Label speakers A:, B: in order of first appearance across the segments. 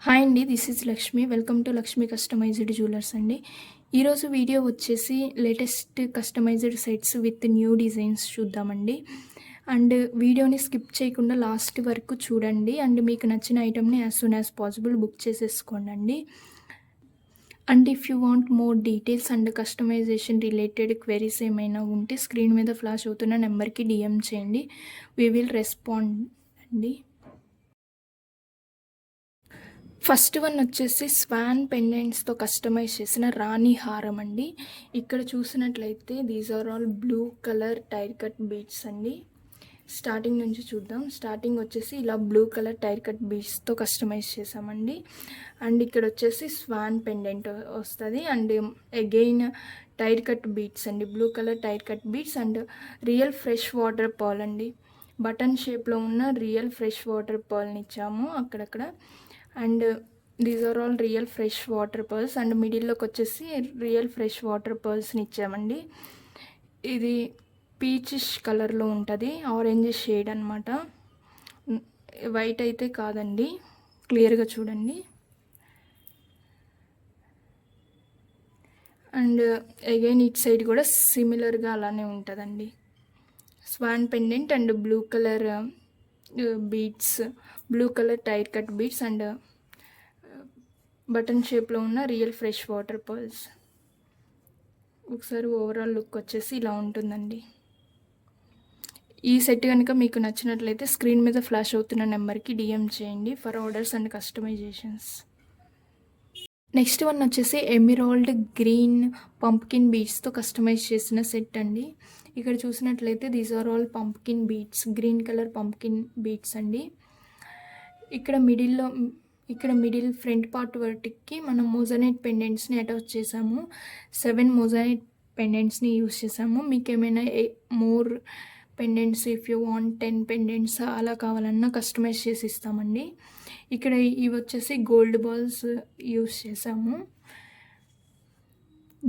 A: Hi అండి. This is Lakshmi. Welcome to Lakshmi customized jewellers అండి. ఈరోజు వీడియో వచ్చేసి latest customized sets with new designs చూద్దామండి. అండ్ వీడియోని స్కిప్ చేయకుండా లాస్ట్ వరకు చూడండి. అండ్ మీకు నచ్చిన ఐటెంని as soon as possible book చేసేసుకోండి. And if you want more details and customization related queries ఏమైనా ఉంటే స్క్రీన్ మీద ఫ్లాష్ అవుతున్న నెంబర్కి డిఎం చేయండి. వీ విల్ రెస్పాండ్ అండి. ఫస్ట్ వన్ వచ్చేసి స్వాన్ పెండెంట్స్తో కస్టమైజ్ చేసిన రాణి హారం అండి. ఇక్కడ చూసినట్లయితే these are all blue colour tier cut beads అండి. స్టార్టింగ్ నుంచి చూద్దాం. స్టార్టింగ్ వచ్చేసి ఇలా బ్లూ కలర్ టైర్ కట్ బీడ్స్తో కస్టమైజ్ చేసామండి. అండ్ ఇక్కడ వచ్చేసి స్వాన్ పెండెంట్ వస్తుంది. And again tier cut beads అండి, blue colour tier cut beads and real fresh water pearl అండి. బటన్ షేప్లో ఉన్న రియల్ ఫ్రెష్ వాటర్ పర్ల్ని ఇచ్చాము అక్కడక్కడ. And these are all real fresh water pearls. And మిడిల్లోకి వచ్చేసి రియల్ ఫ్రెష్ వాటర్ పర్ల్స్ని ఇచ్చామండి. ఇది పీచిష్ కలర్లో ఉంటుంది, ఆరెంజ్ షేడ్ అనమాట, వైట్ అయితే కాదండి. క్లియర్గా చూడండి. అండ్ అగైన్ ఇట్ సైడ్ కూడా సిమిలర్గా అలానే ఉంటుందండి. Swan pendant and blue colour beads, blue colour tier cut beads and button షేప్లో ఉన్న రియల్ ఫ్రెష్ వాటర్ పర్ల్స్. ఒకసారి ఓవరాల్ లుక్ వచ్చేసి ఇలా ఉంటుందండి. ఈ సెట్ కనుక మీకు నచ్చినట్లయితే స్క్రీన్ మీద ఫ్లాష్ అవుతున్న నెంబర్కి డిఎం చేయండి for orders and customisations. Next one వచ్చేసి ఎమిరాల్డ్ గ్రీన్ పంప్కిన్ బీడ్స్తో కస్టమైజ్ చేసిన సెట్ అండి. ఇక్కడ చూసినట్లయితే these are all pumpkin beads, green colour pumpkin beads అండి. ఇక్కడ మిడిల్ ఫ్రంట్ పార్ట్ వర్టిక్కి మనం మోజనైట్ పెండెంట్స్ని అటాచ్ చేసాము. 7 మోజనైట్ పెండెంట్స్ని యూస్ చేసాము. మీకు ఏమైనా more pendants if you want 10 pendants అలా కావాలన్నా కస్టమైజ్ చేసి ఇస్తామండి. ఇక్కడ ఇవి వచ్చేసి గోల్డ్ బాల్స్ యూస్ చేసాము.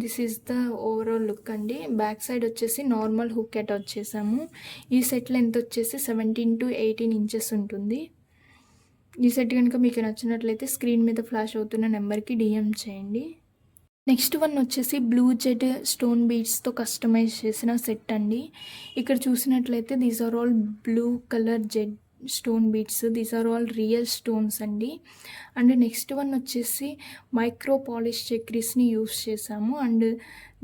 A: This is the overall look అండి. బ్యాక్ సైడ్ వచ్చేసి నార్మల్ హుక్ అటాచ్ చేసాము. ఈ సెట్ లెంత్ వచ్చేసి 17 to 18 ఇంచెస్ ఉంటుంది. ఈ సెట్ కనుక మీకు నచ్చినట్లయితే స్క్రీన్ మీద ఫ్లాష్ అవుతున్న నెంబర్కి డిఎం చేయండి. నెక్స్ట్ వన్ వచ్చేసి బ్లూ జెడ్ స్టోన్ బీడ్స్తో కస్టమైజ్ చేసిన సెట్ అండి. ఇక్కడ చూసినట్లయితే these are all blue colour jade stone beads, these are all real stones అండి. అండ్ నెక్స్ట్ వన్ వచ్చేసి మైక్రో పాలిష్ చక్రీస్ని యూస్ చేసాము. And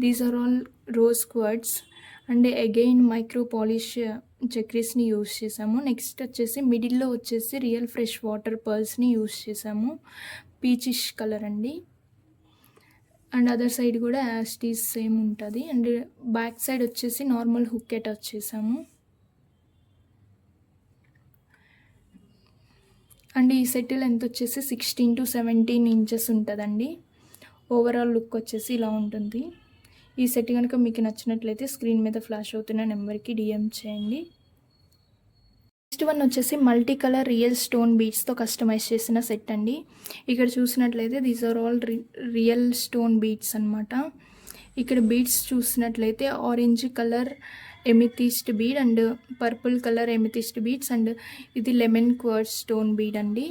A: these are all rose quartz and again micro polish చక్రీస్ని use చేసాము. Next వచ్చేసి మిడిల్లో వచ్చేసి real fresh water పర్ల్స్ని యూస్ చేసాము, పీచిష్ కలర్ అండి. అండ్ అదర్ సైడ్ కూడా యాస్టీస్ సేమ్ ఉంటుంది. అండ్ బ్యాక్ సైడ్ వచ్చేసి నార్మల్ హుక్ అటాచ్ చేసాము. అండ్ ఈ సెట్ లెంత్ వచ్చేసి 16 to 17 ఇంచెస్ ఉంటుందండి. ఓవరాల్ లుక్ వచ్చేసి ఇలా ఉంటుంది. ఈ సెట్ కనుక మీకు నచ్చినట్లయితే స్క్రీన్ మీద ఫ్లాష్ అవుతున్న నెంబర్కి డిఎం చేయండి. నెక్స్ట్ వన్ వచ్చేసి మల్టీ కలర్ రియల్ స్టోన్ బీడ్స్తో కస్టమైజ్ చేసిన సెట్ అండి. ఇక్కడ చూసినట్లయితే these are all real stone beads అనమాట. ఇక్కడ బీడ్స్ చూసినట్లయితే orange colour amethyst bead and purple colour amethyst beads and ఇది లెమన్ క్వర్డ్ స్టోన్ బీడ్ అండి.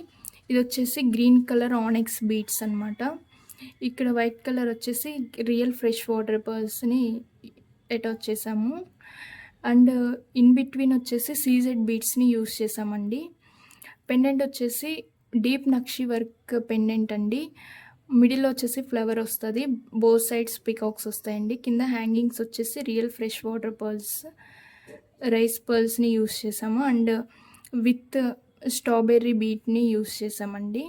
A: ఇది వచ్చేసి గ్రీన్ కలర్ ఆనెక్స్ బీడ్స్ అనమాట. ఇక్కడ వైట్ కలర్ వచ్చేసి రియల్ ఫ్రెష్ వాటర్ పర్ల్స్ని అటాచ్ చేసాము. అండ్ ఇన్ బిట్వీన్ వచ్చేసి సీజెడ్ బీడ్స్ని యూస్ చేసామండి. పెండెంట్ వచ్చేసి డీప్ నక్షి వర్క్ పెండెంట్ అండి. మిడిల్లో వచ్చేసి ఫ్లవర్ వస్తుంది, బోత్ సైడ్స్ పికాక్స్ వస్తాయండి. కింద హ్యాంగింగ్స్ వచ్చేసి real fresh water pearls, rice పర్ల్స్ని యూస్ చేసాము. అండ్ విత్ స్ట్రాబెర్రీ బీట్ని యూస్ చేసామండి.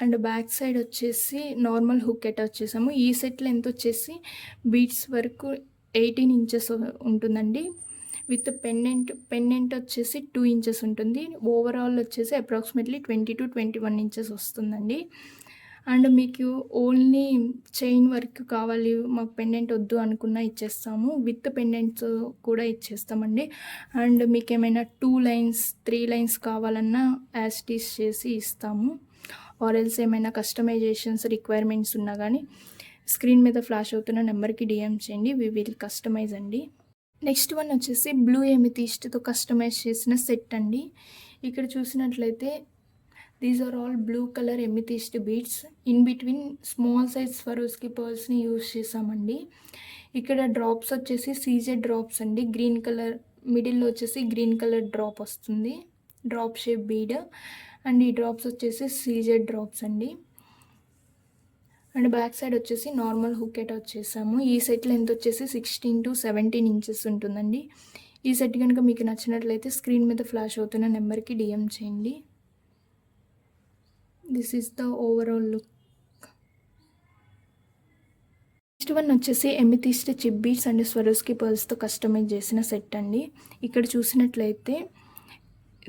A: అండ్ బ్యాక్ సైడ్ వచ్చేసి నార్మల్ హుక్ అటాచ్ చేసాము. ఈ సెట్ లెంత్ వచ్చేసి బీడ్స్ వరకు 18 ఇంచెస్ ఉంటుందండి. విత్ పెండెంట్ వచ్చేసి 2 ఇంచెస్ ఉంటుంది. ఓవరాల్ వచ్చేసి అప్రాక్సిమేట్లీ 20 to 21 ఇంచెస్ వస్తుందండి. అండ్ మీకు ఓన్లీ చైన్ వర్క్ కావాలి, మాకు పెండెంట్ వద్దు అనుకున్నా ఇచ్చేస్తాము. విత్ పెండెంట్స్ కూడా ఇచ్చేస్తామండి. అండ్ మీకు ఏమైనా 2 lines 3 lines కావాలన్నా యాస్టీస్ చేసి ఇస్తాము. ఆర్ఎల్స్ ఏమైనా కస్టమైజేషన్స్ రిక్వైర్మెంట్స్ ఉన్నా కానీ స్క్రీన్ మీద ఫ్లాష్ అవుతున్న నెంబర్కి డిఎం చేయండి, వి విల్ కస్టమైజ్ అండి. నెక్స్ట్ వన్ వచ్చేసి బ్లూ ఎమిథిస్ట్తో కస్టమైజ్ చేసిన సెట్ అండి. ఇక్కడ చూసినట్లయితే these are all blue colour amethyst beads. In between small size Swarovski పర్ల్స్ని యూజ్ చేసామండి. ఇక్కడ డ్రాప్స్ వచ్చేసి సీజెడ్ డ్రాప్స్ అండి. గ్రీన్ కలర్ మిడిల్లో వచ్చేసి గ్రీన్ కలర్ డ్రాప్ వస్తుంది, డ్రాప్ షేప్ బీడ్. అండ్ ఈ డ్రాప్స్ వచ్చేసి సీజెడ్ డ్రాప్స్ అండి. అండ్ బ్యాక్ సైడ్ వచ్చేసి నార్మల్ హుక్ వచ్చేసాము. ఈ సెట్ లెంత్ వచ్చేసి 16 to 17 ఇంచెస్ ఉంటుందండి. ఈ సెట్ కనుక మీకు నచ్చినట్లయితే స్క్రీన్ మీద ఫ్లాష్ అవుతున్న నెంబర్కి డిఎం చేయండి. This is the overall look. Next one వచ్చేసి amethyst chip beads and Swarovski పర్ల్స్తో కస్టమైజ్ చేసిన సెట్ అండి. ఇక్కడ చూసినట్లయితే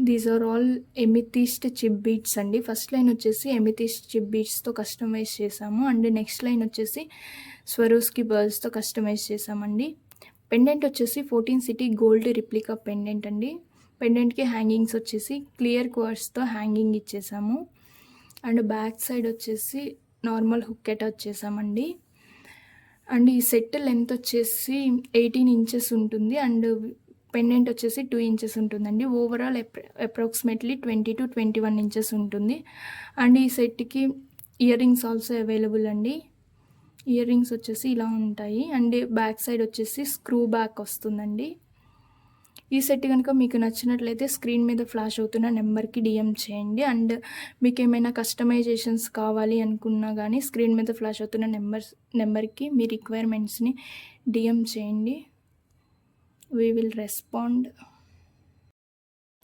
A: these are all amethyst chip beads అండి. ఫస్ట్ లైన్ వచ్చేసి ఎమిథిస్ట్ చిప్ బీడ్స్తో కస్టమైజ్ చేసాము. అండ్ నెక్స్ట్ లైన్ వచ్చేసి స్వరోస్కి పర్ల్స్తో కస్టమైజ్ చేసామండి. పెండెంట్ వచ్చేసి 14 సిటీ గోల్డ్ రిప్లికా పెండెంట్ అండి. పెండెంట్కి హ్యాంగింగ్స్ వచ్చేసి క్లియర్ క్వార్ట్స్తో హ్యాంగింగ్ ఇచ్చేసాము. అండ్ బ్యాక్ సైడ్ వచ్చేసి నార్మల్ హుక్ వచ్చేసామండి. అండ్ ఈ సెట్ లెంత్ వచ్చేసి 18 ఇంచెస్ ఉంటుంది. అండ్ పెండెంట్ వచ్చేసి 2 ఇంచెస్ ఉంటుందండి. ఓవరాల్ అప్రాక్సిమేట్లీ 20 to 21 ఇంచెస్ ఉంటుంది. అండ్ ఈ సెట్కి ఇయర్ రింగ్స్ ఆల్సో అవైలబుల్ అండి. ఇయర్ రింగ్స్ వచ్చేసి ఇలా ఉంటాయి. అండ్ బ్యాక్ సైడ్ వచ్చేసి స్క్రూ బ్యాక్ వస్తుందండి. ఈ సెట్ కనుక మీకు నచ్చినట్లయితే స్క్రీన్ మీద ఫ్లాష్ అవుతున్న నెంబర్కి డిఎం చేయండి. అండ్ మీకు ఏమైనా కస్టమైజేషన్స్ కావాలి అనుకున్నా కానీ స్క్రీన్ మీద ఫ్లాష్ అవుతున్న నెంబర్కి మీ రిక్వైర్మెంట్స్ని డిఎం చేయండి. We will respond.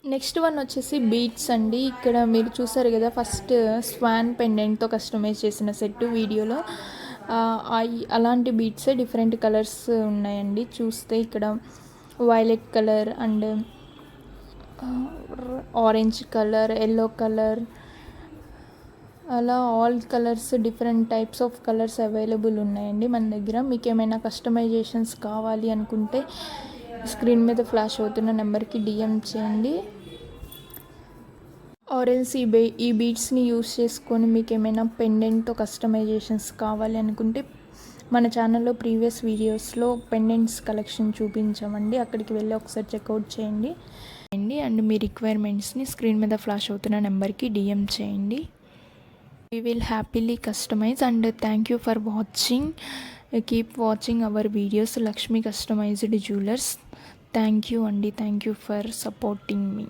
A: Next one వచ్చేసి బీడ్స్ అండి. ఇక్కడ మీరు చూసారు కదా, ఫస్ట్ స్వాన్ పెండెంట్తో కస్టమైజ్ చేసిన సెట్ వీడియోలో అలాంటి బీడ్సే డిఫరెంట్ కలర్స్ ఉన్నాయండి. చూస్తే ఇక్కడ violet colour and orange colour, yellow colour, అలా all colours different types of colours available ఉన్నాయండి మన దగ్గర. మీకు ఏమైనా కస్టమైజేషన్స్ కావాలి అనుకుంటే స్క్రీన్ మీద ఫ్లాష్ అవుతున్న నెంబర్కి డిఎం చేయండి. ఆరెల్స్ ఈ బీడ్స్ని యూస్ చేసుకొని మీకు ఏమైనా పెండెంట్తో కస్టమైజేషన్స్ కావాలి అనుకుంటే మన ఛానల్లో ప్రీవియస్ వీడియోస్లో పెండెంట్స్ కలెక్షన్ చూపించామండి. అక్కడికి వెళ్ళి ఒకసారి చెక్అవుట్ చేయండి. అండ్ మీ రిక్వైర్మెంట్స్ని స్క్రీన్ మీద ఫ్లాష్ అవుతున్న నెంబర్కి డిఎం చేయండి. We will happily customize. And thank you for watching. Keep watching our videos. Lakshmi Customized Jewelers. Thank you, Andy. Thank you for supporting me.